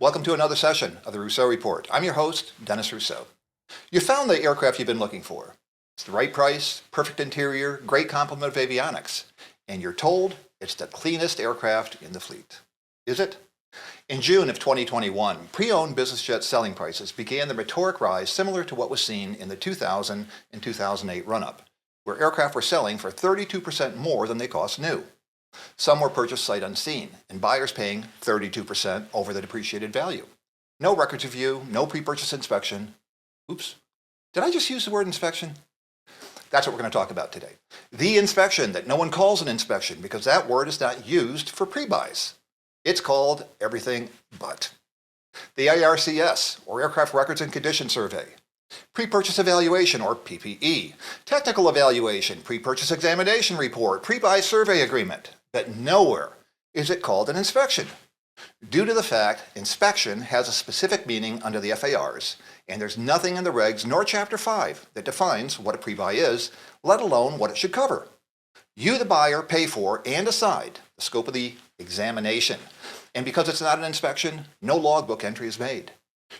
Welcome to another session of the Rousseau Report. I'm your host, Dennis Rousseau. You found the aircraft you've been looking for. It's the right price, perfect interior, great complement of avionics, and you're told it's the cleanest aircraft in the fleet. Is it? In June of 2021, pre-owned business jet selling prices began the meteoric rise similar to what was seen in the 2000 and 2008 run-up, where aircraft were selling for 32% more than they cost new. Some were purchased sight unseen, and buyers paying 32% over the depreciated value. No records review, no pre-purchase inspection. Oops, did I just use the word inspection? That's what we're going to talk about today. The inspection that no one calls an inspection because that word is not used for pre-buys. It's called everything but. The ARCS, or Aircraft Records and Condition Survey. Pre-purchase evaluation, or PPE. Technical evaluation, pre-purchase examination report, pre-buy survey agreement. But nowhere is it called an inspection, due to the fact inspection has a specific meaning under the FARs, and there's nothing in the regs nor Chapter 5 that defines what a pre-buy is, let alone what it should cover. You, the buyer, pay for and decide the scope of the examination, and because it's not an inspection, no logbook entry is made.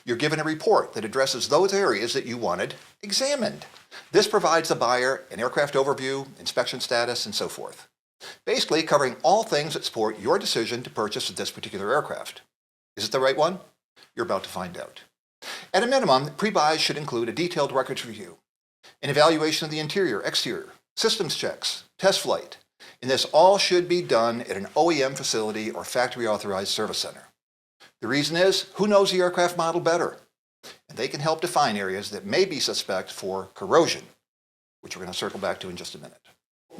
You're given a report that addresses those areas that you wanted examined. This provides the buyer an aircraft overview, inspection status, and so forth. Basically covering all things that support your decision to purchase this particular aircraft. Is it the right one? You're about to find out. At a minimum, pre-buys should include a detailed records review, an evaluation of the interior, exterior, systems checks, test flight, and this all should be done at an OEM facility or factory authorized service center. The reason is, who knows the aircraft model better? And they can help define areas that may be suspect for corrosion, which we're going to circle back to in just a minute.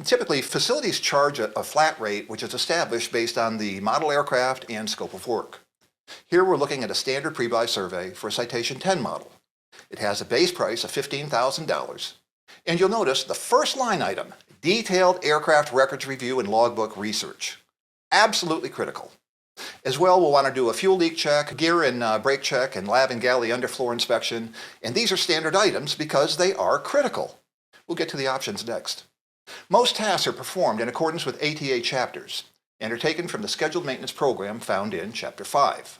Typically, facilities charge a flat rate which is established based on the model aircraft and scope of work. Here we're looking at a standard pre-buy survey for a Citation 10 model. It has a base price of $15,000, and you'll notice the first line item, detailed aircraft records review and logbook research. Absolutely critical. As well, we'll want to do a fuel leak check, gear and brake check, and lab and galley underfloor inspection, and these are standard items because they are critical. We'll get to the options next. Most tasks are performed in accordance with ATA chapters and are taken from the scheduled maintenance program found in Chapter 5.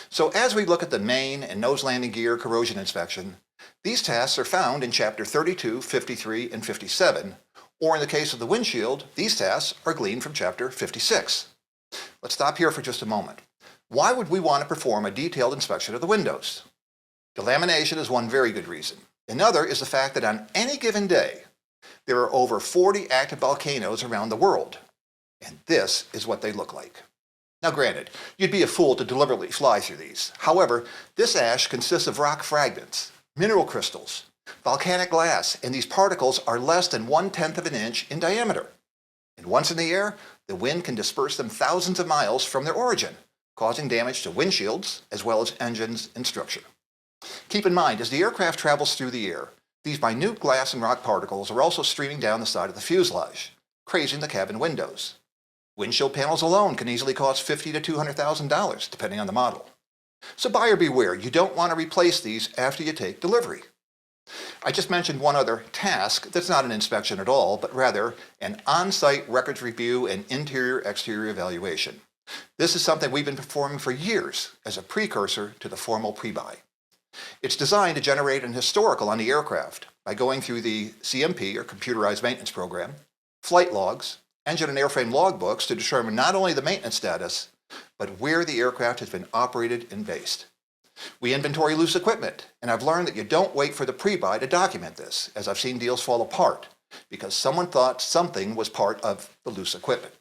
So as we look at the main and nose landing gear corrosion inspection, these tasks are found in Chapter 32, 53, and 57, or in the case of the windshield, these tasks are gleaned from Chapter 56. Let's stop here for just a moment. Why would we want to perform a detailed inspection of the windows? Delamination is one very good reason. Another is the fact that on any given day, there are over 40 active volcanoes around the world, and this is what they look like. Now granted, you'd be a fool to deliberately fly through these. However, this ash consists of rock fragments, mineral crystals, volcanic glass, and these particles are less than 1/10 of an inch in diameter. And once in the air, the wind can disperse them thousands of miles from their origin, causing damage to windshields as well as engines and structure. Keep in mind, as the aircraft travels through the air, these minute glass and rock particles are also streaming down the side of the fuselage, crazing the cabin windows. Windshield panels alone can easily cost $50,000 to $200,000, depending on the model. So buyer beware, you don't want to replace these after you take delivery. I just mentioned one other task that's not an inspection at all, but rather an on-site records review and interior-exterior evaluation. This is something we've been performing for years as a precursor to the formal pre-buy. It's designed to generate an historical on the aircraft by going through the CMP, or Computerized Maintenance Program, flight logs, engine and airframe logbooks to determine not only the maintenance status, but where the aircraft has been operated and based. We inventory loose equipment, and I've learned that you don't wait for the pre-buy to document this, as I've seen deals fall apart because someone thought something was part of the loose equipment.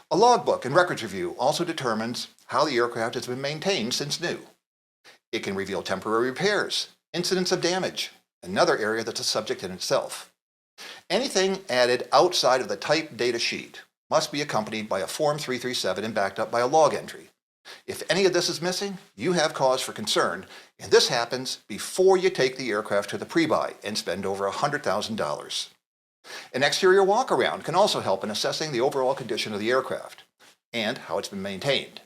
A logbook and records review also determines how the aircraft has been maintained since new. It can reveal temporary repairs, incidents of damage, another area that's a subject in itself. Anything added outside of the type data sheet must be accompanied by a Form 337 and backed up by a log entry. If any of this is missing, you have cause for concern, and this happens before you take the aircraft to the pre-buy and spend over $100,000. An exterior walk-around can also help in assessing the overall condition of the aircraft and how it's been maintained.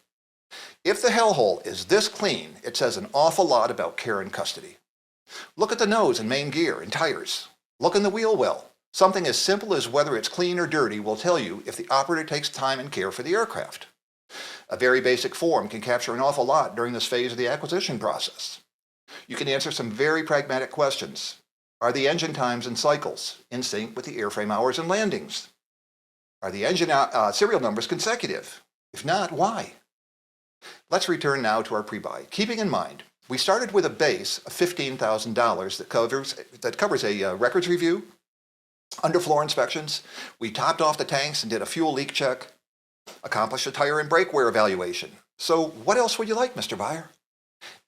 If the hellhole is this clean, it says an awful lot about care and custody. Look at the nose and main gear and tires. Look in the wheel well. Something as simple as whether it's clean or dirty will tell you if the operator takes time and care for the aircraft. A very basic form can capture an awful lot during this phase of the acquisition process. You can answer some very pragmatic questions. Are the engine times and cycles in sync with the airframe hours and landings? Are the engine serial numbers consecutive? If not, why? Let's return now to our pre-buy, keeping in mind we started with a base of $15,000 that covers a records review, underfloor inspections. We topped off the tanks and did a fuel leak check, accomplished a tire and brake wear evaluation. So what else would you like, Mr. Buyer?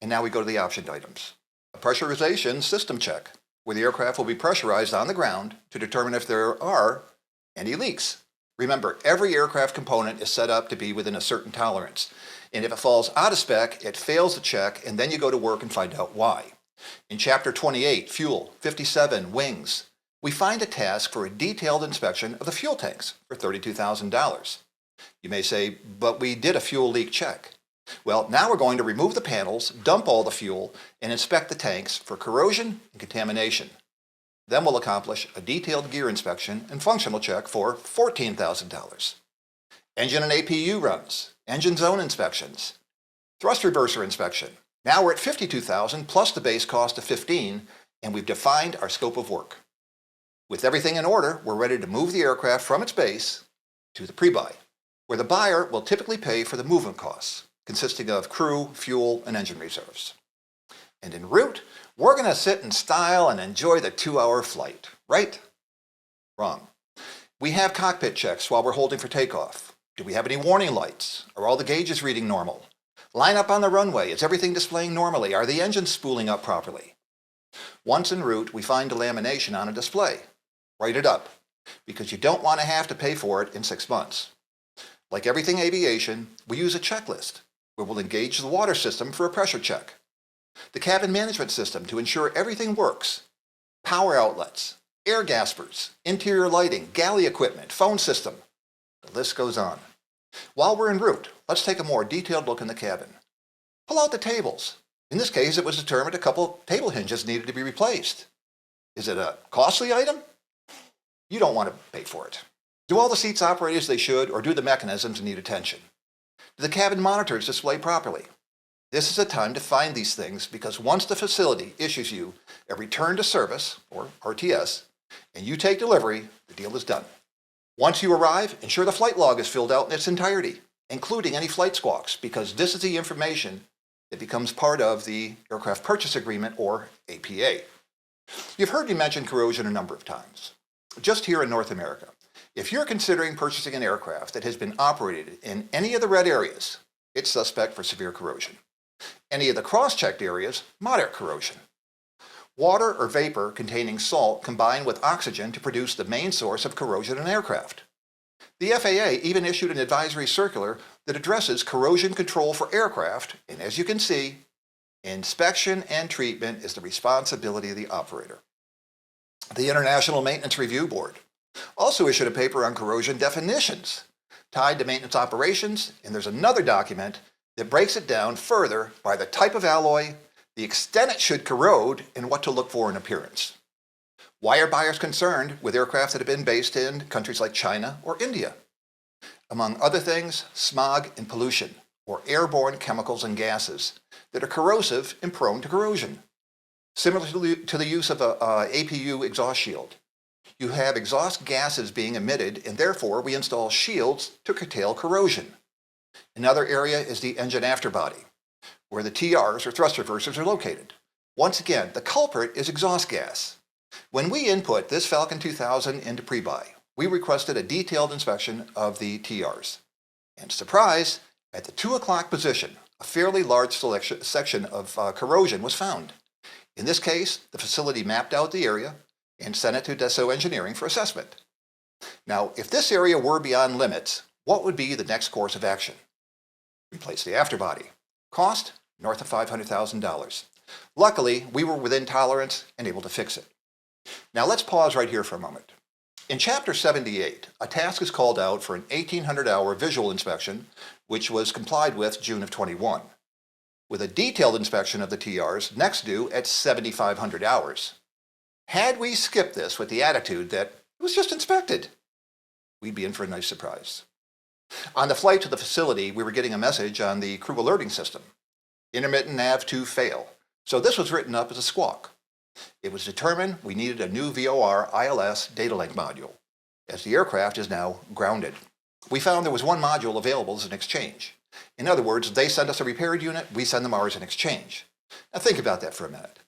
And now we go to the optioned items. A pressurization system check, where the aircraft will be pressurized on the ground to determine if there are any leaks. Remember, every aircraft component is set up to be within a certain tolerance. And if it falls out of spec, it fails the check, and then you go to work and find out why. In Chapter 28, Fuel, 57, Wings, we find a task for a detailed inspection of the fuel tanks for $32,000. You may say, but we did a fuel leak check. Well, now we're going to remove the panels, dump all the fuel, and inspect the tanks for corrosion and contamination. Then we'll accomplish a detailed gear inspection and functional check for $14,000. Engine and APU runs, engine zone inspections, thrust reverser inspection. Now we're at $52,000 plus the base cost of $15,000, and we've defined our scope of work. With everything in order, we're ready to move the aircraft from its base to the pre-buy, where the buyer will typically pay for the movement costs, consisting of crew, fuel, and engine reserves. And en route, we're going to sit in style and enjoy the 2-hour flight, right? Wrong. We have cockpit checks while we're holding for takeoff. Do we have any warning lights? Are all the gauges reading normal? Line up on the runway. Is everything displaying normally? Are the engines spooling up properly? Once en route, we find delamination on a display. Write it up, because you don't want to have to pay for it in 6 months. Like everything aviation, we use a checklist where we'll engage the water system for a pressure check, the cabin management system to ensure everything works, power outlets, air gaspers, interior lighting, galley equipment, phone system. The list goes on. While we're en route, let's take a more detailed look in the cabin. Pull out the tables. In this case, it was determined a couple table hinges needed to be replaced. Is it a costly item? You don't want to pay for it. Do all the seats operate as they should, or do the mechanisms need attention? Do the cabin monitors display properly? This is the time to find these things, because once the facility issues you a return to service, or RTS, and you take delivery, the deal is done. Once you arrive, ensure the flight log is filled out in its entirety, including any flight squawks, because this is the information that becomes part of the Aircraft Purchase Agreement, or APA. You've heard me mention corrosion a number of times. Just here in North America, if you're considering purchasing an aircraft that has been operated in any of the red areas, it's suspect for severe corrosion. Any of the cross-checked areas, moderate corrosion. Water or vapor containing salt combine with oxygen to produce the main source of corrosion in aircraft. The FAA even issued an advisory circular that addresses corrosion control for aircraft, and as you can see, inspection and treatment is the responsibility of the operator. The International Maintenance Review Board also issued a paper on corrosion definitions tied to maintenance operations, and there's another document that breaks it down further by the type of alloy, the extent it should corrode, and what to look for in appearance. Why are buyers concerned with aircraft that have been based in countries like China or India? Among other things, smog and pollution, or airborne chemicals and gases that are corrosive and prone to corrosion. Similar to the use of a APU exhaust shield. You have exhaust gases being emitted, and therefore we install shields to curtail corrosion. Another area is the engine afterbody, where the TRs or thrust reversers are located. Once again, the culprit is exhaust gas. When we input this Falcon 2000 into pre-buy, we requested a detailed inspection of the TRs. And surprise, at the 2 o'clock position, a fairly large section of corrosion was found. In this case, the facility mapped out the area and sent it to Dassault Engineering for assessment. Now, if this area were beyond limits, what would be the next course of action? Replace the afterbody. Cost? North of $500,000. Luckily, we were within tolerance and able to fix it. Now let's pause right here for a moment. In Chapter 78, a task is called out for an 1,800-hour visual inspection, which was complied with June of 21, with a detailed inspection of the TRs next due at 7,500 hours. Had we skipped this with the attitude that it was just inspected, we'd be in for a nice surprise. On the flight to the facility, we were getting a message on the crew alerting system. Intermittent nav to fail. So this was written up as a squawk. It was determined we needed a new VOR ILS data link module, as the aircraft is now grounded. We found there was one module available as an exchange. In other words, they send us a repaired unit, we send them ours in exchange. Now think about that for a minute.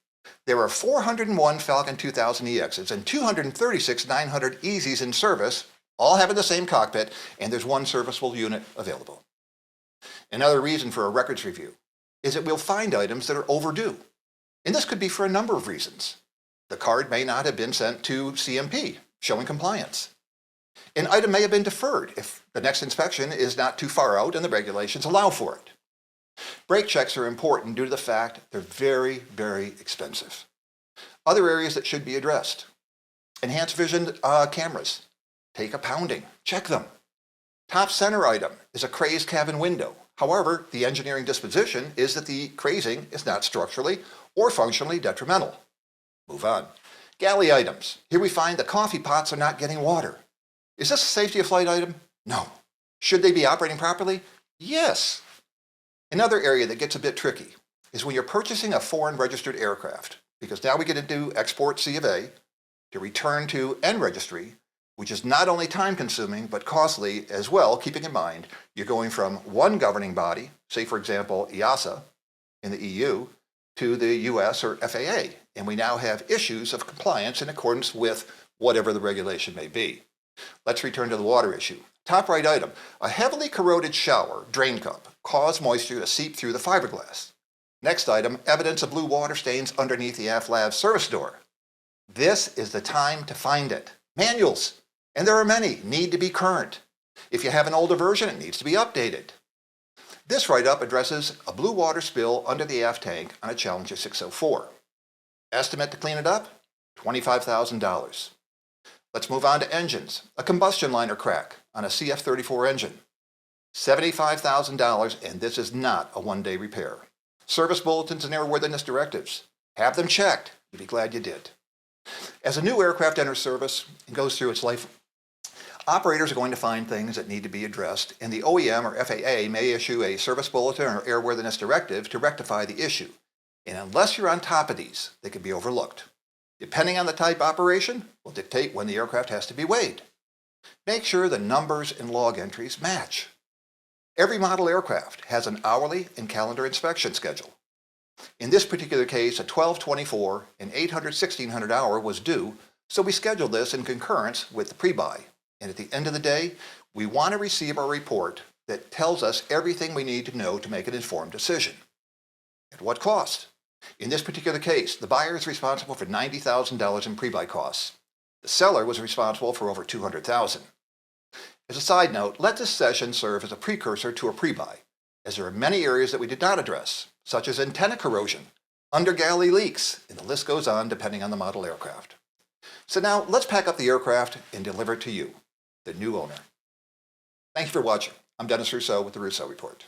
There are 401 Falcon 2000 EXs and 236 900 EZs in service, all having the same cockpit, and there's one serviceable unit available. Another reason for a records review is that we'll find items that are overdue. And this could be for a number of reasons. The card may not have been sent to CMP, showing compliance. An item may have been deferred if the next inspection is not too far out and the regulations allow for it. Brake checks are important due to the fact they're very, very expensive. Other areas that should be addressed. Enhanced vision cameras. Take a pounding. Check them. Top center item is a crazed cabin window. However, the engineering disposition is that the crazing is not structurally or functionally detrimental. Move on. Galley items. Here we find the coffee pots are not getting water. Is this a safety of flight item? No. Should they be operating properly? Yes. Another area that gets a bit tricky is when you're purchasing a foreign registered aircraft, because now we get into export C of A to return to N registry, which is not only time consuming but costly as well, keeping in mind you're going from one governing body, say for example EASA in the EU, to the US or FAA, and we now have issues of compliance in accordance with whatever the regulation may be. Let's return to the water issue. Top right item, a heavily corroded shower drain cup caused moisture to seep through the fiberglass. Next item, evidence of blue water stains underneath the aft lab service door. This is the time to find it. Manuals, and there are many, need to be current. If you have an older version, it needs to be updated. This write-up addresses a blue water spill under the aft tank on a Challenger 604. Estimate to clean it up? $25,000. Let's move on to engines. A combustion liner crack on a CF-34 engine. $75,000, and this is not a one-day repair. Service bulletins and airworthiness directives. Have them checked. You'd be glad you did. As a new aircraft enters service and goes through its life, operators are going to find things that need to be addressed, and the OEM or FAA may issue a service bulletin or airworthiness directive to rectify the issue. And unless you're on top of these, they can be overlooked. Depending on the type operation, will dictate when the aircraft has to be weighed. Make sure the numbers and log entries match. Every model aircraft has an hourly and calendar inspection schedule. In this particular case, a 1224 and 800/1600 hour was due, so we scheduled this in concurrence with the pre-buy. And at the end of the day, we want to receive a report that tells us everything we need to know to make an informed decision. At what cost? In this particular case, the buyer is responsible for $90,000 in pre-buy costs. The seller was responsible for over $200,000. As a side note, let this session serve as a precursor to a pre-buy, as there are many areas that we did not address, such as antenna corrosion, under-galley leaks, and the list goes on depending on the model aircraft. So now let's pack up the aircraft and deliver it to you, the new owner. Thank you for watching. I'm Dennis Rousseau with the Rousseau Report.